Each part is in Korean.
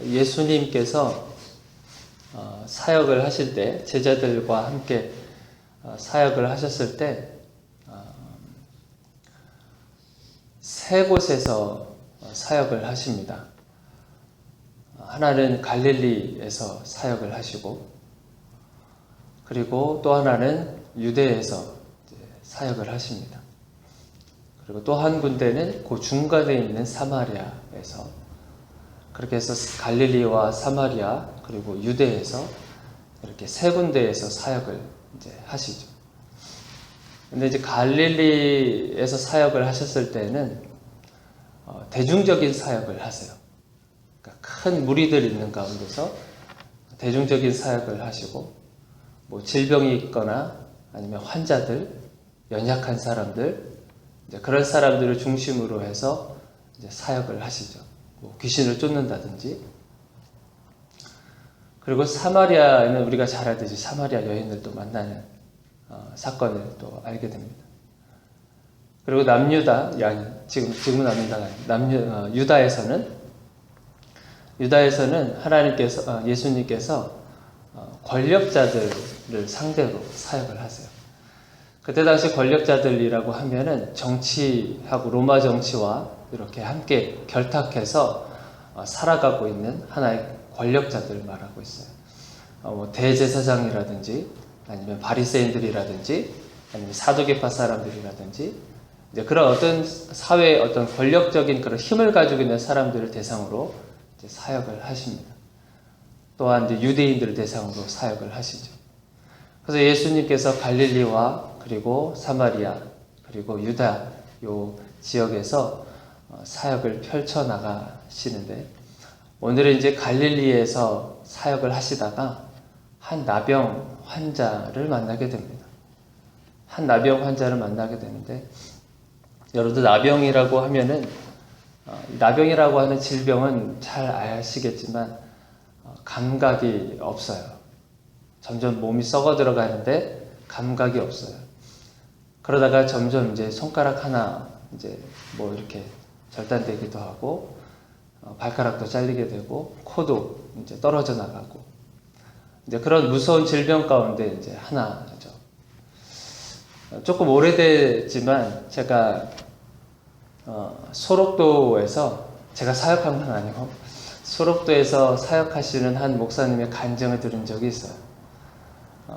예수님께서 사역을 하실 때, 제자들과 함께 사역을 하셨을 때, 세 곳에서 사역을 하십니다. 하나는 갈릴리에서 사역을 하시고, 그리고 또 하나는 유대에서 사역을 하십니다. 그리고 또 한 군데는 그 중간에 있는 사마리아에서, 그렇게 해서 갈릴리와 사마리아 그리고 유대에서 이렇게 세 군데에서 사역을 이제 하시죠. 근데 이제 갈릴리에서 사역을 하셨을 때는 대중적인 사역을 하세요. 그러니까 큰 무리들 있는 가운데서 대중적인 사역을 하시고, 뭐 질병이 있거나 아니면 환자들, 연약한 사람들, 이제 그런 사람들을 중심으로 해서 이제 사역을 하시죠. 뭐 귀신을 쫓는다든지. 그리고 사마리아에는 우리가 잘 알듯이 사마리아 여인을 또 만나는 사건을 또 알게 됩니다. 그리고 지금은 유다에서는 예수님께서 권력자들을 상대로 사역을 하세요. 그때 당시 권력자들이라고 하면은 정치하고 로마 정치와 이렇게 함께 결탁해서 살아가고 있는 하나의 권력자들을 말하고 있어요. 뭐 대제사장이라든지 아니면 바리새인들이라든지 아니면 사두개파 사람들이라든지 이제 그런 어떤 사회의 어떤 권력적인 그런 힘을 가지고 있는 사람들을 대상으로 이제 사역을 하십니다. 또한 이제 유대인들을 대상으로 사역을 하시죠. 그래서 예수님께서 갈릴리와 그리고 사마리아 그리고 유다 요 지역에서 사역을 펼쳐 나가시는데, 오늘은 이제 갈릴리에서 사역을 하시다가 한 나병 환자를 만나게 됩니다. 한 나병 환자를 만나게 되는데, 여러분들 나병이라고 하면은 나병이라고 하는 질병은 잘 아시겠지만 감각이 없어요. 점점 몸이 썩어 들어가는데 감각이 없어요. 그러다가 점점 이제 손가락 하나 이제 뭐 이렇게 절단되기도 하고, 발가락도 잘리게 되고, 코도 이제 떨어져 나가고, 이제 그런 무서운 질병 가운데 이제 하나죠. 조금 오래됐지만 제가 소록도에서, 제가 사역한 건 아니고 소록도에서 사역하시는 한 목사님의 간증을 들은 적이 있어요.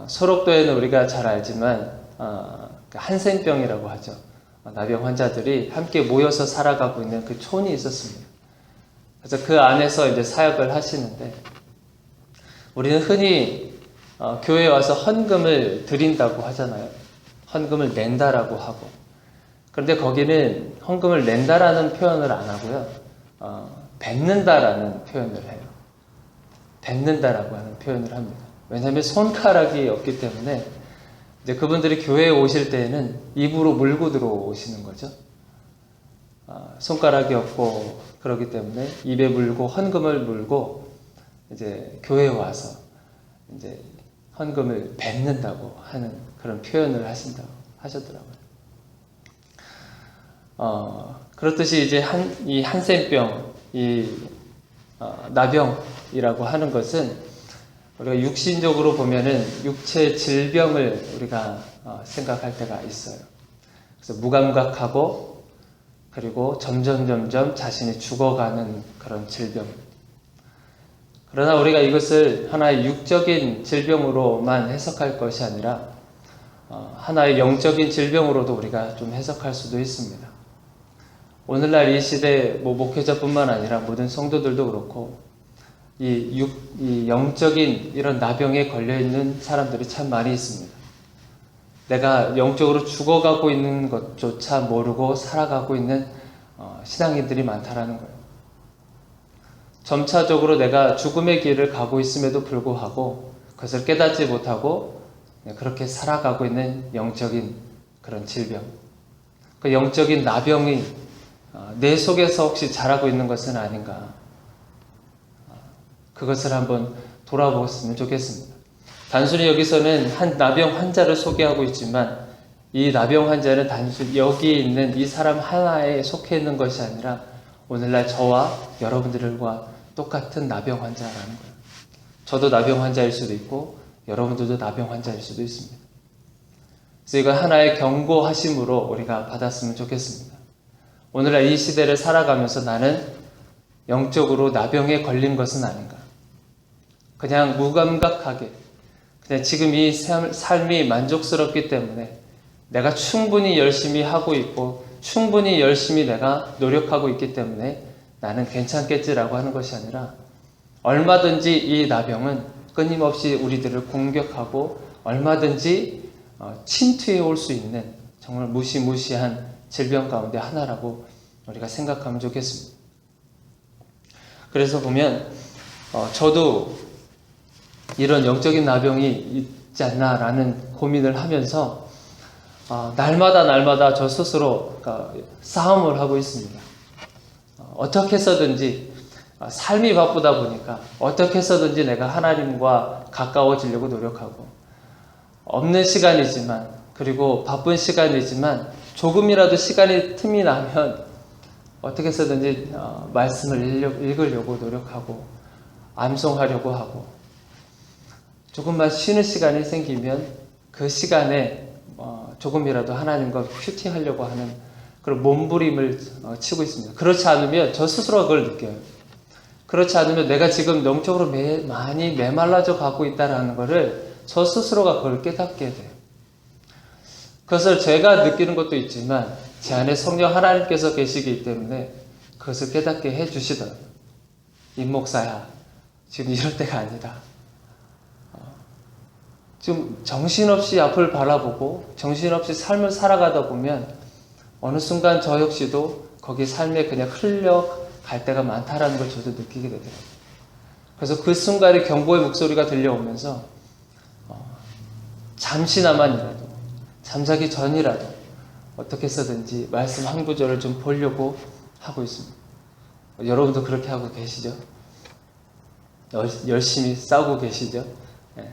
소록도에는 우리가 잘 알지만 한센병이라고 하죠. 나병 환자들이 함께 모여서 살아가고 있는 그 촌이 있었습니다. 그래서 그 안에서 이제 사역을 하시는데, 우리는 흔히 교회에 와서 헌금을 드린다고 하잖아요. 헌금을 낸다라고 하고. 그런데 거기는 헌금을 낸다라는 표현을 안 하고요. 뱉는다라는 표현을 해요. 뱉는다라고 하는 표현을 합니다. 왜냐하면 손가락이 없기 때문에 이제 그분들이 교회에 오실 때에는 입으로 물고 들어오시는 거죠. 손가락이 없고 그렇기 때문에 입에 물고 헌금을 물고 이제 교회에 와서 이제 헌금을 뱉는다고 하는 그런 표현을 하셨더라고요. 그렇듯이 이제 이 한센병, 나병이라고 하는 것은 우리가 육신적으로 보면은 육체 질병을 우리가 생각할 때가 있어요. 그래서 무감각하고, 그리고 점점 자신이 죽어가는 그런 질병. 그러나 우리가 이것을 하나의 육적인 질병으로만 해석할 것이 아니라 하나의 영적인 질병으로도 우리가 좀 해석할 수도 있습니다. 오늘날 이 시대 목회자뿐만 아니라 모든 성도들도 그렇고, 이 영적인 이런 나병에 걸려있는 사람들이 참 많이 있습니다. 내가 영적으로 죽어가고 있는 것조차 모르고 살아가고 있는 신앙인들이 많다라는 거예요. 점차적으로 내가 죽음의 길을 가고 있음에도 불구하고 그것을 깨닫지 못하고 그렇게 살아가고 있는 영적인 그런 질병, 그 영적인 나병이 내 속에서 혹시 자라고 있는 것은 아닌가, 그것을 한번 돌아보았으면 좋겠습니다. 단순히 여기서는 한 나병 환자를 소개하고 있지만, 이 나병 환자는 단순히 여기 있는 이 사람 하나에 속해 있는 것이 아니라 오늘날 저와 여러분들과 똑같은 나병 환자라는 거예요. 저도 나병 환자일 수도 있고 여러분들도 나병 환자일 수도 있습니다. 그래서 이거 하나의 경고하심으로 우리가 받았으면 좋겠습니다. 오늘날 이 시대를 살아가면서 나는 영적으로 나병에 걸린 것은 아닌가. 그냥 무감각하게 그냥 지금 이 삶이 만족스럽기 때문에 내가 충분히 열심히 하고 있고 충분히 열심히 내가 노력하고 있기 때문에 나는 괜찮겠지라고 하는 것이 아니라 얼마든지 이 나병은 끊임없이 우리들을 공격하고 얼마든지 침투해 올 수 있는 정말 무시무시한 질병 가운데 하나라고 우리가 생각하면 좋겠습니다. 그래서 보면 저도 이런 영적인 나병이 있지 않나라는 고민을 하면서 날마다 저 스스로 싸움을 하고 있습니다. 어떻게 해서든지 삶이 바쁘다 보니까 어떻게 해서든지 내가 하나님과 가까워지려고 노력하고 없는 시간이지만 그리고 바쁜 시간이지만 조금이라도 시간이 틈이 나면 어떻게 해서든지 말씀을 읽으려고 노력하고 암송하려고 하고 조금만 쉬는 시간이 생기면 그 시간에 조금이라도 하나님과 큐티하려고 하는 그런 몸부림을 치고 있습니다. 그렇지 않으면 저 스스로가 그걸 느껴요. 그렇지 않으면 내가 지금 영적으로 많이 메말라져 가고 있다는 것을 저 스스로가 그걸 깨닫게 돼요. 그것을 제가 느끼는 것도 있지만 제 안에 성령 하나님께서 계시기 때문에 그것을 깨닫게 해주시더라고요. 임 목사야, 지금 이럴 때가 아니다. 지금 정신없이 앞을 바라보고 정신없이 삶을 살아가다 보면 어느 순간 저 역시도 거기 삶에 그냥 흘려갈 때가 많다라는 걸 저도 느끼게 되더라고요. 그래서 그 순간에 경고의 목소리가 들려오면서 잠시나만이라도 잠자기 전이라도 어떻게 해서든지 말씀 한 구절을 좀 보려고 하고 있습니다. 여러분도 그렇게 하고 계시죠? 열심히 싸우고 계시죠? 네.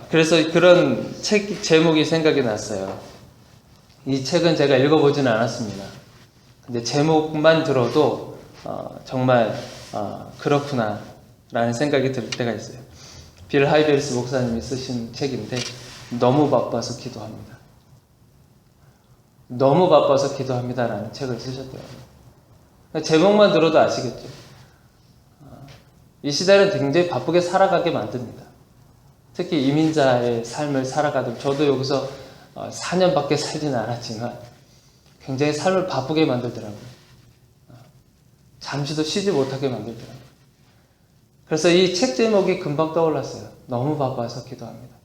그래서 그런 책 제목이 생각이 났어요. 이 책은 제가 읽어보지는 않았습니다. 근데 제목만 들어도 정말 그렇구나 라는 생각이 들 때가 있어요. 빌 하이베리스 목사님이 쓰신 책인데 너무 바빠서 기도합니다. 너무 바빠서 기도합니다 라는 책을 쓰셨더라고요. 제목만 들어도 아시겠죠? 이 시대는 굉장히 바쁘게 살아가게 만듭니다. 특히 이민자의 삶을 살아가던 저도 여기서 4년밖에 살지는 않았지만 굉장히 삶을 바쁘게 만들더라고요. 잠시도 쉬지 못하게 만들더라고요. 그래서 이 책 제목이 금방 떠올랐어요. 너무 바빠서 기도합니다.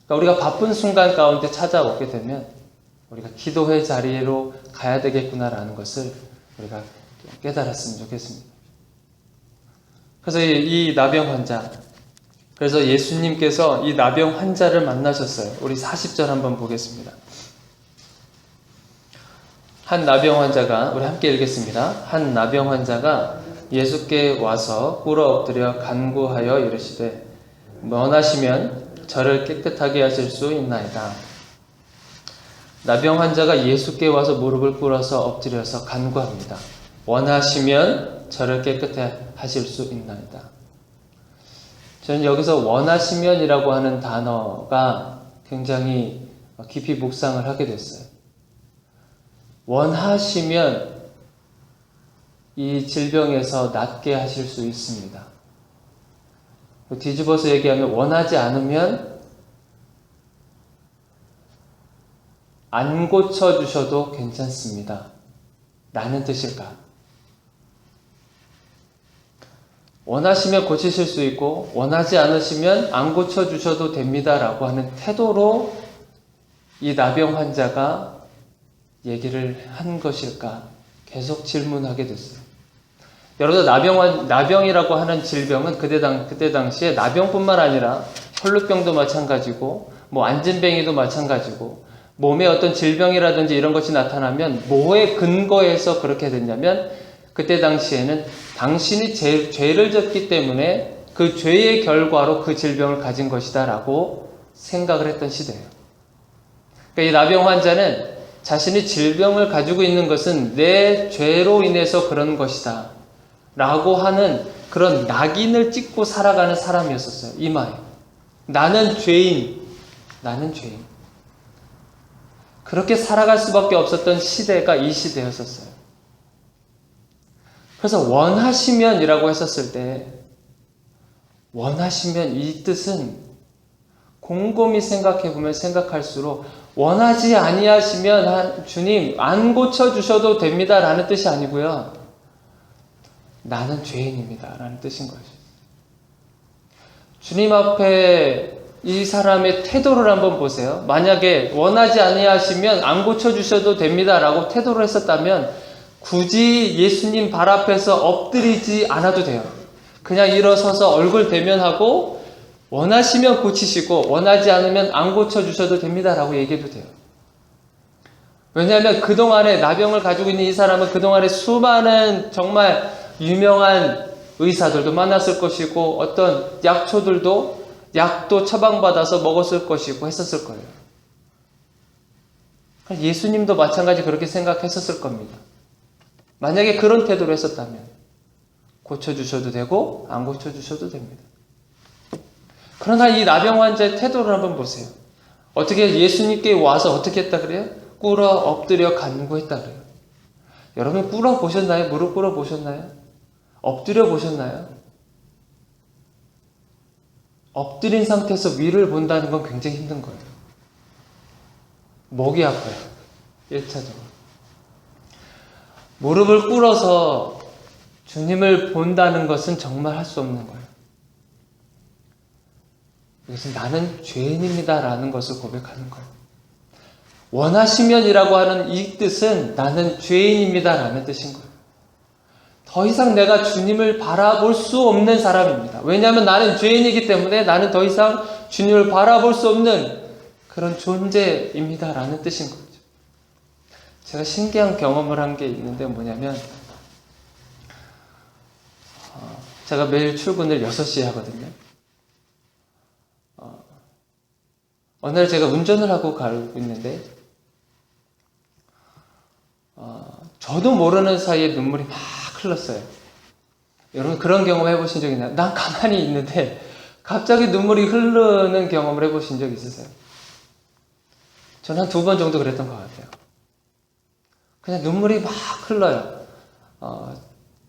그러니까 우리가 바쁜 순간 가운데 찾아오게 되면 우리가 기도의 자리로 가야 되겠구나라는 것을 우리가 깨달았으면 좋겠습니다. 그래서 이 나병 환자, 그래서 예수님께서 이 나병 환자를 만나셨어요. 우리 40절 한번 보겠습니다. 한 나병 환자가, 우리 함께 읽겠습니다. 한 나병 환자가 예수께 와서 꿇어 엎드려 간구하여 이르시되 원하시면 저를 깨끗하게 하실 수 있나이다. 나병 환자가 예수께 와서 무릎을 꿇어서 엎드려서 간구합니다. 원하시면 저를 깨끗하게 하실 수 있나이다. 저는 여기서 원하시면이라고 하는 단어가 굉장히 깊이 묵상을 하게 됐어요. 원하시면 이 질병에서 낫게 하실 수 있습니다. 뒤집어서 얘기하면 원하지 않으면 안 고쳐주셔도 괜찮습니다. 라는 뜻일까? 원하시면 고치실 수 있고 원하지 않으시면 안 고쳐주셔도 됩니다 라고 하는 태도로 이 나병 환자가 얘기를 한 것일까 계속 질문하게 됐어요. 여러분, 나병이라고 하는 질병은 그때 당시에 나병뿐만 아니라 혈루병도 마찬가지고 안진뱅이도 마찬가지고 몸에 어떤 질병이라든지 이런 것이 나타나면 뭐에 근거해서 그렇게 됐냐면 그때 당시에는 당신이 죄를 졌기 때문에 그 죄의 결과로 그 질병을 가진 것이다 라고 생각을 했던 시대예요. 그러니까 이 나병 환자는 자신이 질병을 가지고 있는 것은 내 죄로 인해서 그런 것이다 라고 하는 그런 낙인을 찍고 살아가는 사람이었었어요. 이마에. 나는 죄인. 그렇게 살아갈 수밖에 없었던 시대가 이 시대였었어요. 그래서 원하시면이라고 했었을 때, 원하시면 이 뜻은 곰곰이 생각해보면 생각할수록 원하지 아니하시면 주님 안 고쳐주셔도 됩니다 라는 뜻이 아니고요. 나는 죄인입니다 라는 뜻인 거죠. 주님 앞에 이 사람의 태도를 한번 보세요. 만약에 원하지 아니하시면 안 고쳐주셔도 됩니다 라고 태도를 했었다면 굳이 예수님 발 앞에서 엎드리지 않아도 돼요. 그냥 일어서서 얼굴 대면하고 원하시면 고치시고 원하지 않으면 안 고쳐주셔도 됩니다 라고 얘기해도 돼요. 왜냐하면 그동안에 나병을 가지고 있는 이 사람은 그동안에 수많은 정말 유명한 의사들도 만났을 것이고 어떤 약도 처방받아서 먹었을 것이고 했었을 거예요. 예수님도 마찬가지 그렇게 생각했었을 겁니다. 만약에 그런 태도로 했었다면 고쳐주셔도 되고 안 고쳐주셔도 됩니다. 그러나 이 나병 환자의 태도를 한번 보세요. 어떻게 예수님께 와서 어떻게 했다 그래요? 꿇어 엎드려 간구했다 그래요. 여러분 꿇어 보셨나요? 무릎 꿇어 보셨나요? 엎드려 보셨나요? 엎드린 상태에서 위를 본다는 건 굉장히 힘든 거예요. 목이 아파요. 1차적으로. 무릎을 꿇어서 주님을 본다는 것은 정말 할 수 없는 거예요. 이것은 나는 죄인입니다 라는 것을 고백하는 거예요. 원하시면이라고 하는 이 뜻은 나는 죄인입니다 라는 뜻인 거예요. 더 이상 내가 주님을 바라볼 수 없는 사람입니다. 왜냐하면 나는 죄인이기 때문에 나는 더 이상 주님을 바라볼 수 없는 그런 존재입니다 라는 뜻인 거죠. 제가 신기한 경험을 한 게 있는데 뭐냐면 제가 매일 출근을 6시에 하거든요. 어느 날 제가 운전을 하고 가고 있는데 저도 모르는 사이에 눈물이 막 흘렀어요. 여러분 그런 경험 해보신 적 있나요? 난 가만히 있는데 갑자기 눈물이 흐르는 경험을 해보신 적 있으세요? 저는 한 2번 정도 그랬던 것 같아요. 그냥 눈물이 막 흘러요.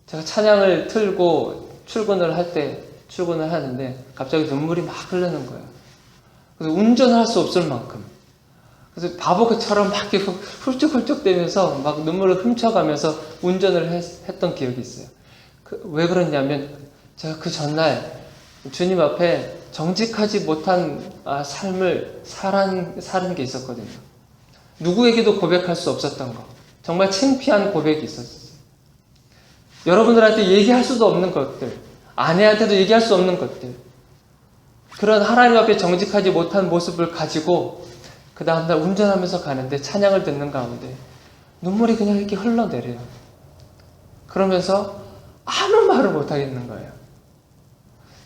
제가 찬양을 틀고 출근을 하는데 갑자기 눈물이 막 흐르는 거예요. 그래서 운전을 할 수 없을 만큼. 그래서 바보처럼 막 훌쩍훌쩍대면서 막 눈물을 훔쳐가면서 운전을 했던 기억이 있어요. 왜 그러냐면 제가 그 전날 주님 앞에 정직하지 못한 삶을 사는 게 있었거든요. 누구에게도 고백할 수 없었던 거. 정말 창피한 고백이 있었어요. 여러분들한테 얘기할 수도 없는 것들, 아내한테도 얘기할 수 없는 것들, 그런 하나님 앞에 정직하지 못한 모습을 가지고 그 다음날 운전하면서 가는데 찬양을 듣는 가운데 눈물이 그냥 이렇게 흘러내려요. 그러면서 아무 말을 못하겠는 거예요.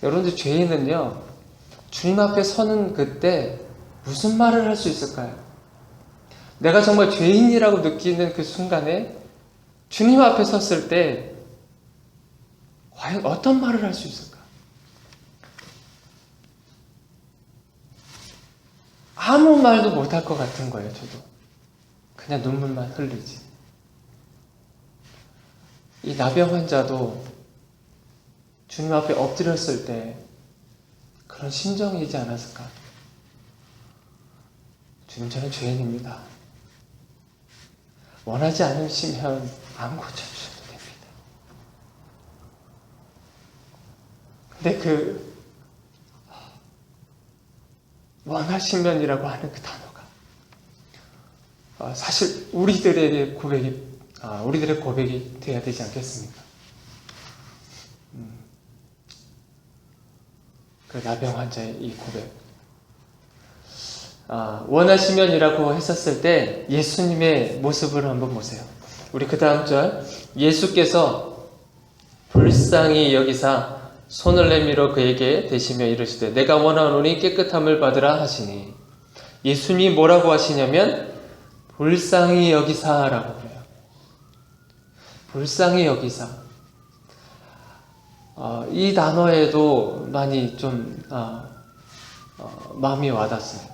여러분들 죄인은요, 주님 앞에 서는 그때 무슨 말을 할 수 있을까요? 내가 정말 죄인이라고 느끼는 그 순간에 주님 앞에 섰을 때 과연 어떤 말을 할 수 있을까? 아무 말도 못할 것 같은 거예요, 저도. 그냥 눈물만 흘리지. 이 나병 환자도 주님 앞에 엎드렸을 때 그런 심정이지 않았을까? 주님, 저는 죄인입니다. 원하지 않으시면 안 고쳐주셔도 됩니다. 근데 원하시면이라고 하는 그 단어가 사실 우리들의 고백이 되어야 되지 않겠습니까? 그 나병 환자의 이 고백. 원하시면이라고 했었을 때 예수님의 모습을 한번 보세요. 우리 그 다음 절, 예수께서 불쌍히 여기사 손을 내밀어 그에게 대시며 이르시되 내가 원하노니 깨끗함을 받으라 하시니, 예수님이 뭐라고 하시냐면 불쌍히 여기사라고 그래요. 불쌍히 여기사. 이 단어에도 많이 좀 마음이 와닿습니다.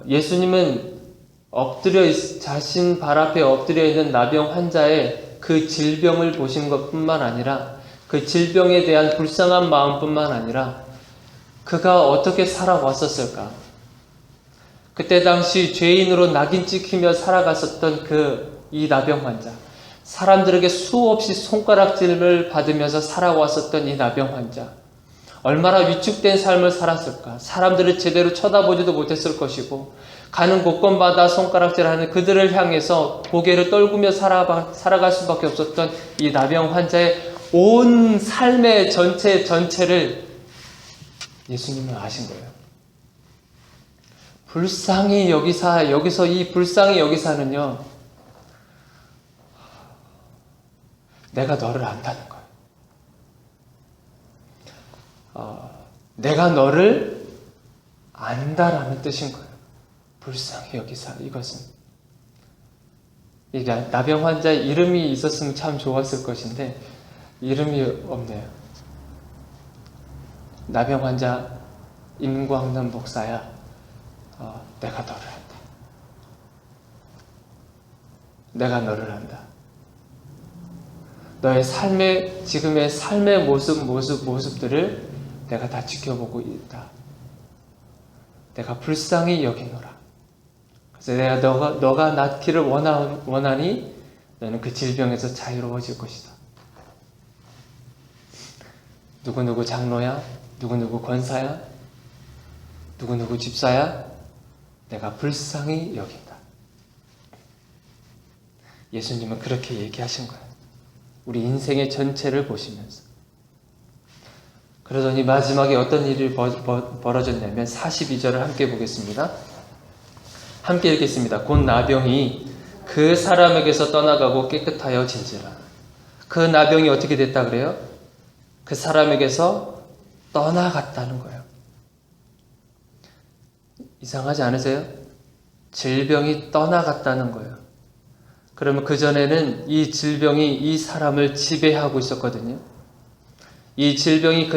예수님은 자신 발 앞에 엎드려 있는 나병 환자의 그 질병을 보신 것뿐만 아니라 그 질병에 대한 불쌍한 마음뿐만 아니라 그가 어떻게 살아왔었을까? 그때 당시 죄인으로 낙인 찍히며 살아갔었던 이 나병 환자, 사람들에게 수없이 손가락질을 받으면서 살아왔었던 이 나병 환자, 얼마나 위축된 삶을 살았을까? 사람들을 제대로 쳐다보지도 못했을 것이고 가는 곳곳마다 손가락질하는 그들을 향해서 고개를 떨구며 살아갈 수밖에 없었던 이 나병 환자의 온 삶의 전체를 예수님은 아신 거예요. 불쌍히 여기사, 여기서 이 불쌍히 여기사는요, 내가 너를 안다는 거예요. 내가 너를 안다라는 뜻인 거예요. 불쌍히 여기사. 이것은 이 나병 환자의 이름이 있었으면 참 좋았을 것인데 이름이 없네요. 나병 환자 임광남 목사야, 내가 너를 안다. 내가 너를 안다. 너의 지금의 삶의 모습들을 내가 다 지켜보고 있다. 내가 불쌍히 여기노라. 그래서 내가 너가 낫기를 원하니 너는 그 질병에서 자유로워질 것이다. 누구누구 장로야? 누구누구 권사야? 누구누구 집사야? 내가 불쌍히 여긴다. 예수님은 그렇게 얘기하신 거예요. 우리 인생의 전체를 보시면서. 그러더니 마지막에 어떤 일이 벌어졌냐면 42절을 함께 보겠습니다. 함께 읽겠습니다. 곧 나병이 그 사람에게서 떠나가고 깨끗하여 진지라. 그 나병이 어떻게 됐다 그래요? 그 사람에게서 떠나갔다는 거예요. 이상하지 않으세요? 질병이 떠나갔다는 거예요. 그러면 그전에는 이 질병이 이 사람을 지배하고 있었거든요. 이 질병이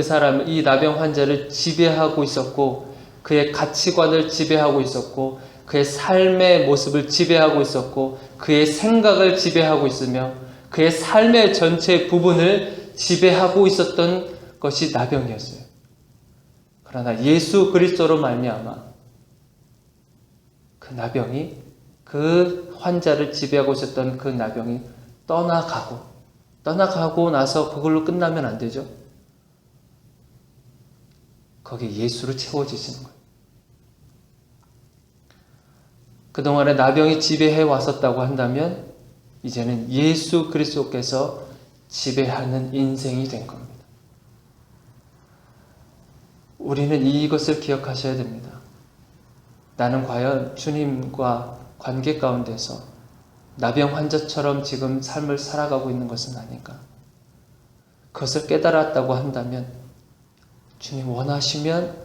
이 나병 환자를 지배하고 있었고, 그의 가치관을 지배하고 있었고, 그의 삶의 모습을 지배하고 있었고, 그의 생각을 지배하고 있으며, 그의 삶의 전체 부분을 지배하고 있었던 것이 나병이었어요. 그러나 예수 그리스도로 말미암아 그 나병이, 그 환자를 지배하고 있었던 그 나병이 떠나가고 나서 그걸로 끝나면 안 되죠. 거기에 예수로 채워지시는 거예요. 그동안에 나병이 지배해 왔었다고 한다면 이제는 예수 그리스도께서 지배하는 인생이 된 겁니다. 우리는 이것을 기억하셔야 됩니다. 나는 과연 주님과 관계 가운데서 나병 환자처럼 지금 삶을 살아가고 있는 것은 아닌가? 그것을 깨달았다고 한다면 주님 원하시면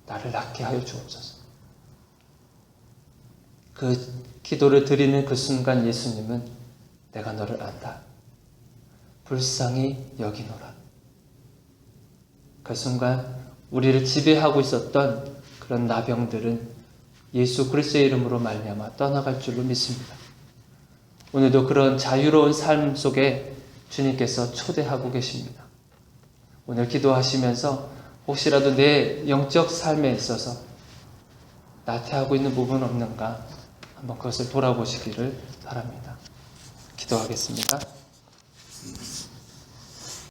나를 낫게 하여 주옵소서. 그 기도를 드리는 그 순간 예수님은 내가 너를 안다. 불쌍히 여기노라. 그 순간 우리를 지배하고 있었던 그런 나병들은 예수 그리스도의 이름으로 말미암아 떠나갈 줄로 믿습니다. 오늘도 그런 자유로운 삶 속에 주님께서 초대하고 계십니다. 오늘 기도하시면서 혹시라도 내 영적 삶에 있어서 나태하고 있는 부분 없는가 한번 그것을 돌아보시기를 바랍니다. 기도하겠습니다.